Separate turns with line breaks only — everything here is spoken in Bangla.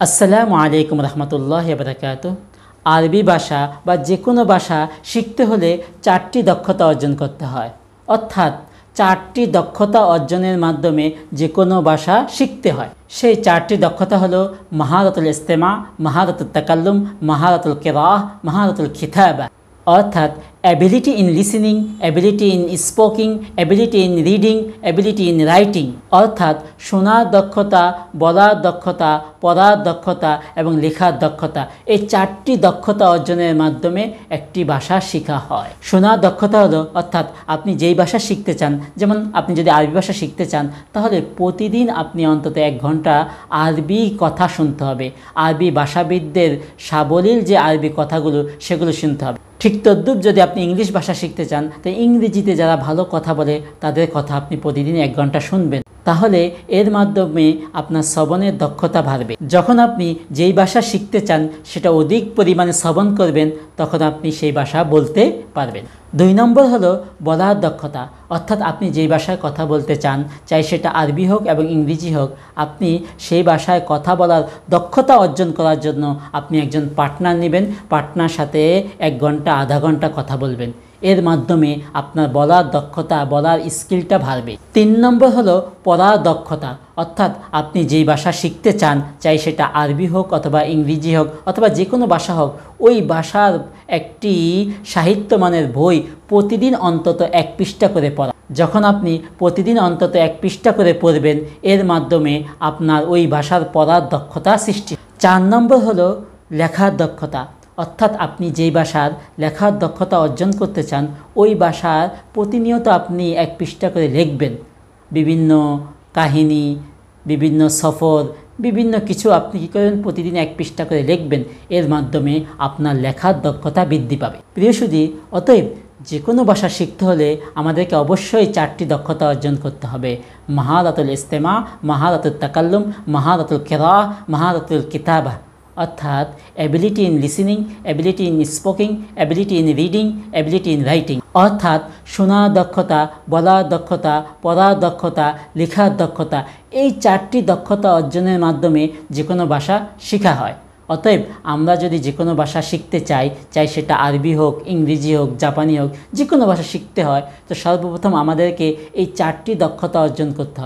আসসালামু আলাইকুম রহমতুল্লাহি ওয়া বারাকাতুহু। আরবি ভাষা বা যে কোনো ভাষা শিখতে হলে 4টি দক্ষতা অর্জন করতে হয়, অর্থাৎ 4টি দক্ষতা অর্জনের মাধ্যমে যে কোনো ভাষা শিখতে হয়। সেই 4টি দক্ষতা হলো মাহারাতুল ইস্তেমা, মাহারাতুল তাকাল্লুম, মাহারাতুল কিরাআহ, মাহারাতুল কিতাবা। অর্থাৎ ability in listening, ability in speaking, ability in reading, ability in writing. অর্থাৎ শোনার দক্ষতা, বলার দক্ষতা, পড়ার দক্ষতা এবং লেখার দক্ষতা। এই 4টি দক্ষতা অর্জনের মাধ্যমে একটি ভাষা শেখা হয়। শোনার দক্ষতা হলো, অর্থাৎ আপনি যেই ভাষা শিখতে চান, যেমন আপনি যদি আরবি ভাষা শিখতে চান, তাহলে প্রতিদিন আপনি অন্তত 1 ঘন্টা আরবি কথা শুনতে হবে। আরবি ভাষাবিদদের সাবলীল যে আরবি কথাগুলো, সেগুলো শুনতে হবে। ঠিক তদ্রূপ যদি আপনি ইংলিশ ভাষা শিখতে চান, তো ইংরেজিতে যারা ভালো কথা বলে তাদের কথা আপনি প্রতিদিন 1 ঘন্টা শুনবেন। তাহলে এর মাধ্যমে আপনার শ্রবণের দক্ষতা বাড়বে। যখন আপনি যেই ভাষা শিখতে চান সেটা অধিক পরিমাণে শ্রবণ করবেন, তখন আপনি সেই ভাষা বলতে পারবেন। 2 নম্বর হলো বলার দক্ষতা, অর্থাৎ আপনি যেই ভাষায় কথা বলতে চান, চাই সেটা আরবি হোক এবং ইংরেজি হোক, আপনি সেই ভাষায় কথা বলার দক্ষতা অর্জন করার জন্য আপনি একজন পার্টনার নেবেন। পার্টনার সাথে 1 ঘন্টা, আধা ঘন্টা কথা বলবেন। এর মাধ্যমে আপনার বলার দক্ষতা, বলার স্কিলটা বাড়বে। 3 নম্বর হলো পড়ার দক্ষতা, অর্থাৎ আপনি যেই ভাষা শিখতে চান, চাই সেটা আরবি হোক অথবা ইংরেজি হোক অথবা যে কোনো ভাষা হোক, ওই ভাষার একটি সাহিত্যমানের বই প্রতিদিন অন্তত 1 পৃষ্ঠা করে পড়া। যখন আপনি প্রতিদিন অন্তত 1 পৃষ্ঠা করে পড়বেন, এর মাধ্যমে আপনার ওই ভাষার পড়ার দক্ষতা সৃষ্টি। 4 নম্বর হলো লেখার দক্ষতা, অর্থাৎ আপনি যেই ভাষার লেখার দক্ষতা অর্জন করতে চান, ওই ভাষার প্রতিনিয়ত আপনি 1 পৃষ্ঠা করে লিখবেন। বিভিন্ন কাহিনী, বিভিন্ন সফর, বিভিন্ন কিছু আপনি কী করবেন, প্রতিদিন 1 পৃষ্ঠা করে লিখবেন। এর মাধ্যমে আপনার লেখার দক্ষতা বৃদ্ধি পাবে। প্রিয় সুধী, অতএব যে কোনো ভাষা শিখতে হলে আমাদেরকে অবশ্যই 4টি দক্ষতা অর্জন করতে হবে: মাহারাতুল ইস্তেমা, মাহারাতুল তাকাল্লুম, মাহারাতুল কিরাআহ, মাহারাতুল কিতাবা। অর্থাৎ ability in listening, ability in speaking, ability in reading, ability in writing. অর্থাৎ শোনার দক্ষতা, বলার দক্ষতা, পড়ার দক্ষতা, লেখার দক্ষতা। এই 4টি দক্ষতা অর্জনের মাধ্যমে যে কোনো ভাষা শেখা হয়। অতএব আমরা যদি যে কোনো ভাষা শিখতে চাই সেটা আরবি হোক, ইংরেজি হোক, জাপানি হোক, যে কোনো ভাষা শিখতে হয়, তো সর্বপ্রথম আমাদেরকে এই 4টি দক্ষতা অর্জন করতে হবে।